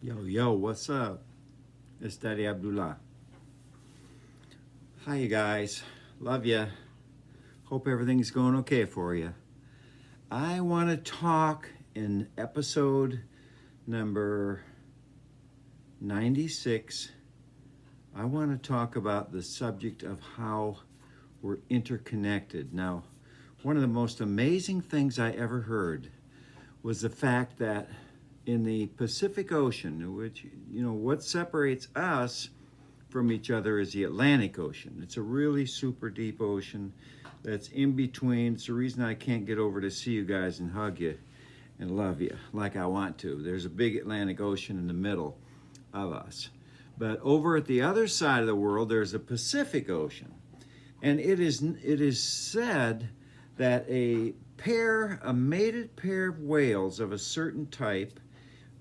Yo, what's up? It's Daddy Abdullah. Hi, you guys. Love ya. Hope everything's going okay for you. I want to talk in episode number 96. I want to talk about the subject of how we're interconnected. Now, one of the most amazing things I ever heard was the fact that in the Pacific Ocean, which, what separates us from each other is the Atlantic Ocean. It's a really super deep ocean that's in between. It's the reason I can't get over to see you guys and hug you and love you like I want to. There's a big Atlantic Ocean in the middle of us. But over at the other side of the world, there's a Pacific Ocean. And it is said that a mated pair of whales of a certain type,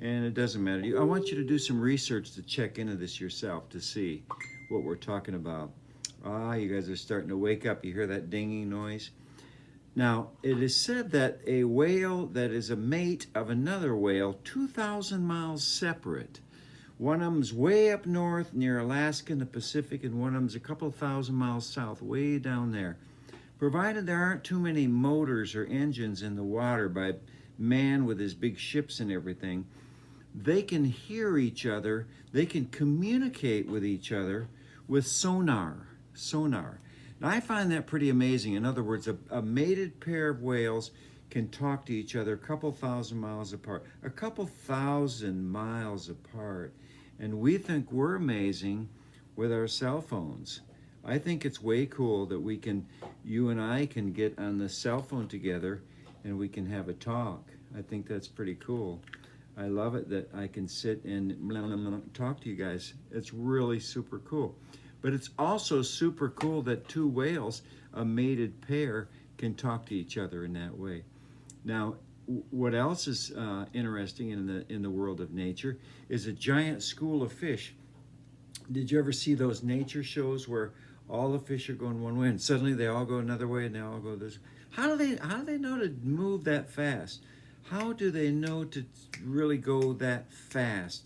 and it doesn't matter. I want you to do some research to check into this yourself to see what we're talking about. You guys are starting to wake up. You hear that dinging noise? Now, it is said that a whale that is a mate of another whale 2,000 miles separate. One of them's way up north near Alaska in the Pacific, and one of them's a couple thousand miles south, way down there. Provided there aren't too many motors or engines in the water by man with his big ships and everything, they can hear each other, they can communicate with each other with sonar. Now, I find that pretty amazing. In other words, a mated pair of whales can talk to each other a couple thousand miles apart, and we think we're amazing with our cell phones. I think it's way cool that you and I can get on the cell phone together and we can have a talk. I think that's pretty cool. I love it that I can sit and talk to you guys. It's really super cool. But it's also super cool that two whales, a mated pair, can talk to each other in that way. Now, what else is interesting in the world of nature is a giant school of fish. Did you ever see those nature shows where all the fish are going one way and suddenly they all go another way and they all go this? How do they know to move that fast? How do they know to really go that fast?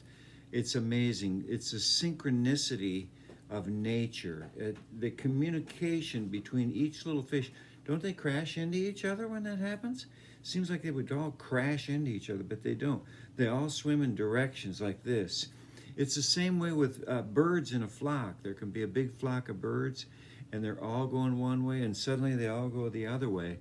It's amazing. It's a synchronicity of nature. The communication between each little fish. Don't they crash into each other when that happens? Seems like they would all crash into each other, but they don't. They all swim in directions like this. It's the same way with birds in a flock. There can be a big flock of birds, and they're all going one way, and suddenly they all go the other way.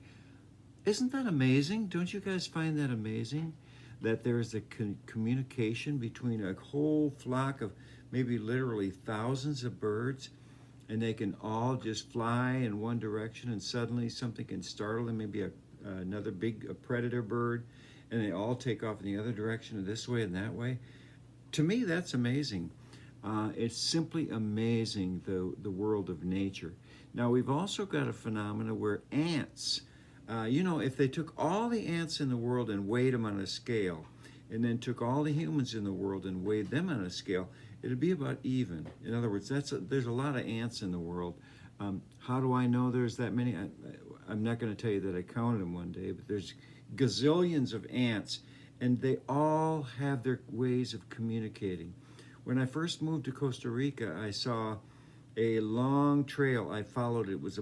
Isn't that amazing? Don't you guys find that amazing? That there's a communication between a whole flock of maybe literally thousands of birds, and they can all just fly in one direction, and suddenly something can startle them, maybe another big predator bird, and they all take off in the other direction, and this way and that way. To me, that's amazing. It's simply amazing, the world of nature. Now, we've also got a phenomena where ants, if they took all the ants in the world and weighed them on a scale, and then took all the humans in the world and weighed them on a scale, it'd be about even. In other words, there's a lot of ants in the world. How do I know there's that many? I'm not going to tell you that I counted them one day, but there's gazillions of ants, and they all have their ways of communicating. When I first moved to Costa Rica, I saw a long trail. I followed it. It was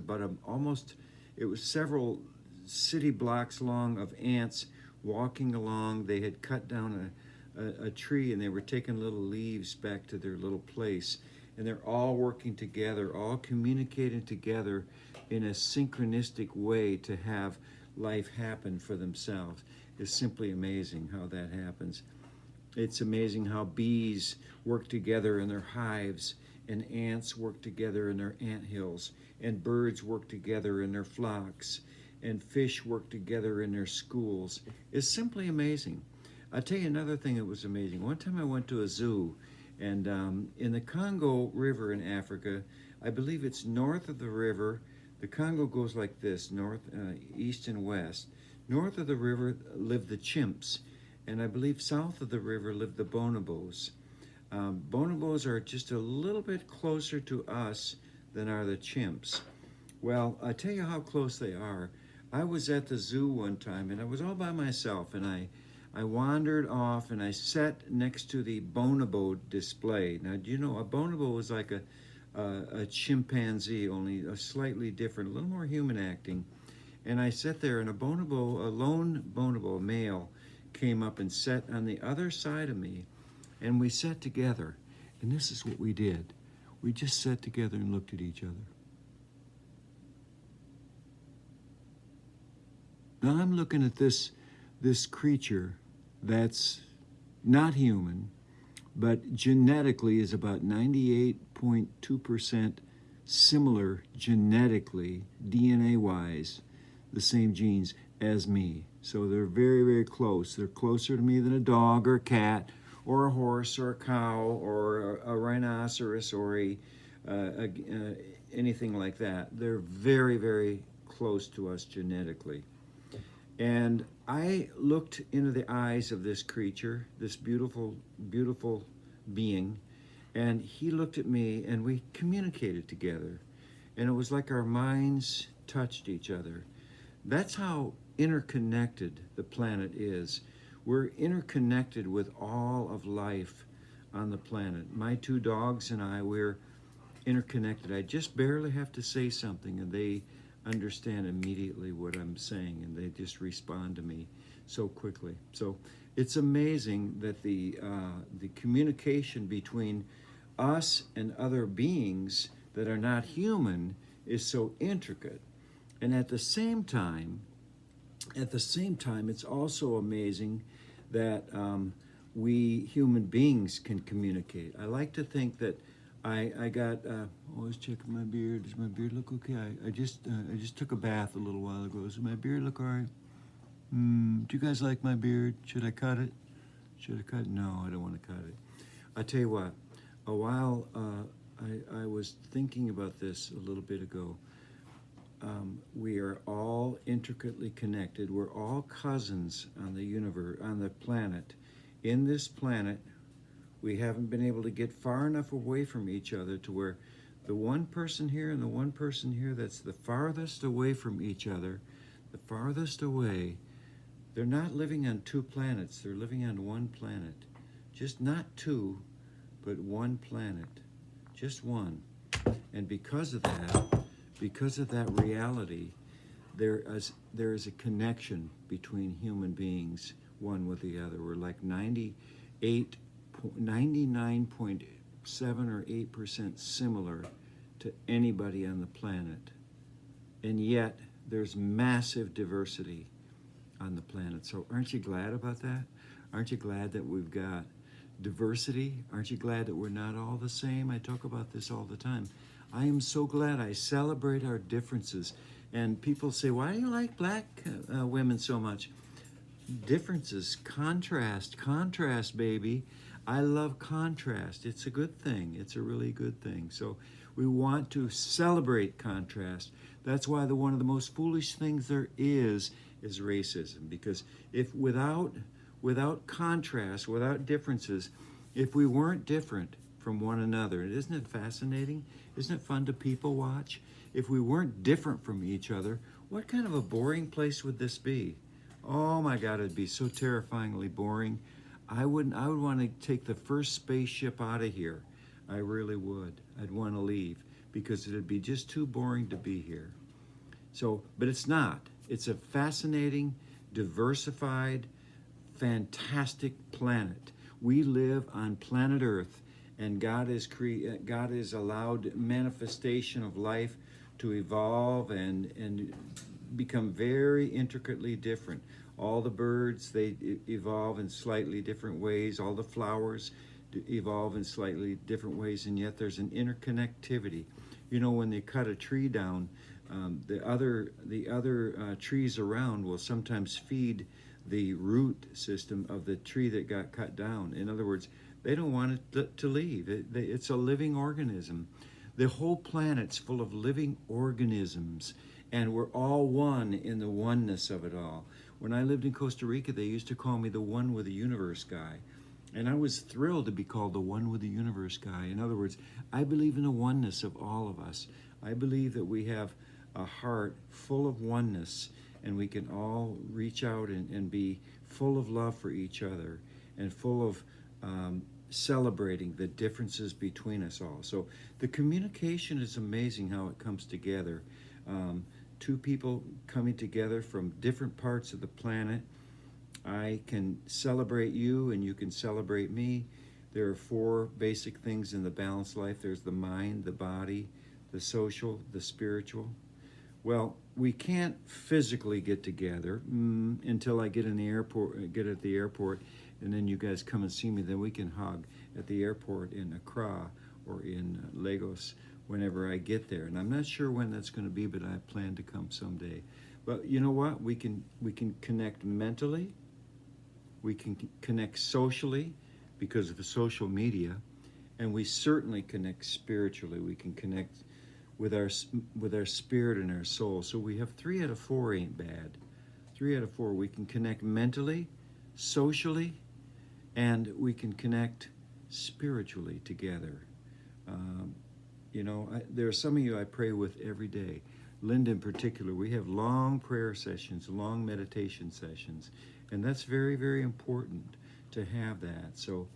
it was several city blocks long of ants walking along. They had cut down a tree, and they were taking little leaves back to their little place. And they're all working together, all communicating together in a synchronistic way to have life happen for themselves. It's simply amazing how that happens. It's amazing how bees work together in their hives, and ants work together in their ant hills, and birds work together in their flocks, and fish work together in their schools. It's simply amazing. I'll tell you another thing that was amazing. One time I went to a zoo, and in the Congo River in Africa, I believe it's north of the river. The Congo goes like this, north, east, and west. North of the river live the chimps, and I believe south of the river live the bonobos. Bonobos are just a little bit closer to us than are the chimps. Well, I tell you how close they are. I was at the zoo one time, and I was all by myself, and I wandered off and I sat next to the bonobo display. Now, do you know a bonobo is like a chimpanzee, only a slightly different, a little more human acting. And I sat there, and a lone bonobo, a male, came up and sat on the other side of me, and we sat together. And this is what we did. We just sat together and looked at each other. Now I'm looking at this creature that's not human, but genetically is about 98.2% similar genetically, DNA-wise, the same genes as me. So they're very, very close. They're closer to me than a dog or a cat or a horse or a cow or a rhinoceros or anything like that. They're very, very close to us genetically. And I looked into the eyes of this creature, this beautiful, beautiful being, and he looked at me, and we communicated together. And it was like our minds touched each other. That's how interconnected the planet is. We're interconnected with all of life on the planet. My two dogs and I, we're interconnected. I just barely have to say something, and they understand immediately what I'm saying, and they just respond to me so quickly. So it's amazing that the communication between us and other beings that are not human is so intricate. And at the same time, it's also amazing that we human beings can communicate. I like to think that I got always checking my beard. Does my beard look okay? I just took a bath a little while ago. Does my beard look all right? Do you guys like my beard? Should I cut it? Should I cut it? No, I don't want to cut it. I tell you what, a while I was thinking about this a little bit ago. We are all intricately connected. We're all cousins on the universe, on the planet. In this planet, we haven't been able to get far enough away from each other to where the one person here and the one person here that's the farthest away from each other, the farthest away, they're not living on two planets. They're living on one planet. Just not two, but one planet. Just one. And because of that reality, there is a connection between human beings, one with the other. We're like 99.7 or 8% similar to anybody on the planet. And yet, there's massive diversity on the planet. So aren't you glad about that? Aren't you glad that we've got diversity? Aren't you glad that we're not all the same? I talk about this all the time. I am so glad. I celebrate our differences. And people say, why do you like black women so much? Differences, contrast, baby. I love contrast. It's a good thing. It's a really good thing. So we want to celebrate contrast. That's why one of the most foolish things there is racism. Because if without contrast, without differences, if we weren't different from one another, isn't it fascinating? Isn't it fun to people watch? If we weren't different from each other, what kind of a boring place would this be? Oh my God, it'd be so terrifyingly boring. I would want to take the first spaceship out of here. I really would. I'd want to leave because it'd be just too boring to be here. So, but it's not. It's a fascinating, diversified, fantastic planet. We live on planet Earth, and God has allowed manifestation of life to evolve and become very intricately different. All the birds, they evolve in slightly different ways. All the flowers evolve in slightly different ways, and yet there's an interconnectivity. You know, when they cut a tree down, the other trees around will sometimes feed the root system of the tree that got cut down. In other words, they don't want it to leave. It's a living organism. The whole planet's full of living organisms, and we're all one in the oneness of it all. When I lived in Costa Rica, they used to call me the one with the universe guy. And I was thrilled to be called the one with the universe guy. In other words, I believe in the oneness of all of us. I believe that we have a heart full of oneness, and we can all reach out and be full of love for each other, and full of celebrating the differences between us all. So the communication is amazing how it comes together. Two people coming together from different parts of the planet. I can celebrate you and you can celebrate me. There are four basic things in the balanced life. There's the mind, the body, the social, the spiritual. Well, we can't physically get together until I get in the airport, get at the airport, and then you guys come and see me. Then we can hug at the airport in Accra or in Lagos whenever I get there. And I'm not sure when that's going to be, but I plan to come someday. But you know what? We can connect mentally. We can connect socially because of the social media, and we certainly connect spiritually. We can connect with our spirit and our soul. So we have 3 out of 4 ain't bad. 3 out of 4. We can connect mentally, socially, and we can connect spiritually together. There are some of you I pray with every day. Linda in particular, we have long prayer sessions, long meditation sessions, and that's very, very important to have that. So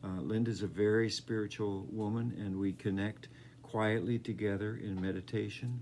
Linda's a very spiritual woman, and we connect quietly together in meditation,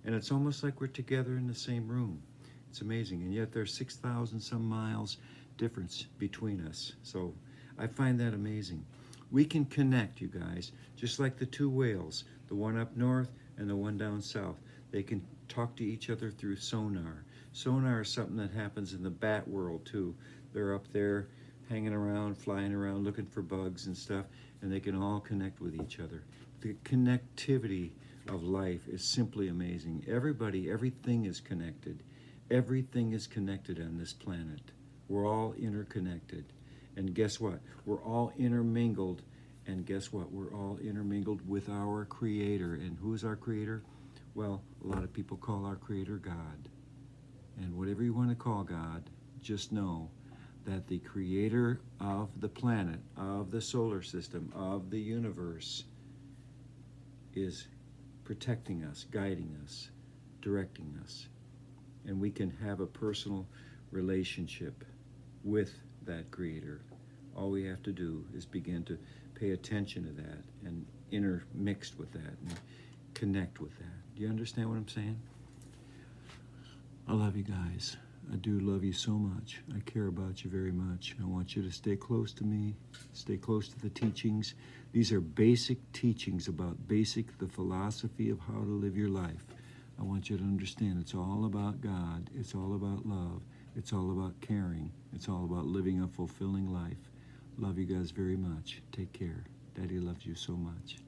and it's almost like we're together in the same room. It's amazing, and yet there's 6,000 some miles difference between us. So I find that amazing. We can connect, you guys, just like the 2 whales, the one up north and the one down south. They can talk to each other through sonar. Sonar is something that happens in the bat world too. They're up there hanging around, flying around, looking for bugs and stuff, and they can all connect with each other. The connectivity of life is simply amazing. Everything is connected. Everything is connected on this planet. We're all interconnected. And guess what? We're all intermingled. And guess what? We're all intermingled with our Creator. And who's our Creator? Well, a lot of people call our Creator God. And whatever you want to call God, just know that the Creator of the planet, of the solar system, of the universe, is protecting us, guiding us, directing us. And we can have a personal relationship with that Creator. All we have to do is begin to pay attention to that and intermixed with that and connect with that. Do you understand what I'm saying? I love you guys. I do love you so much. I care about you very much. I want you to stay close to me, stay close to the teachings. These are basic teachings about the philosophy of how to live your life. I want you to understand it's all about God. It's all about love. It's all about caring. It's all about living a fulfilling life. Love you guys very much. Take care. Daddy loves you so much.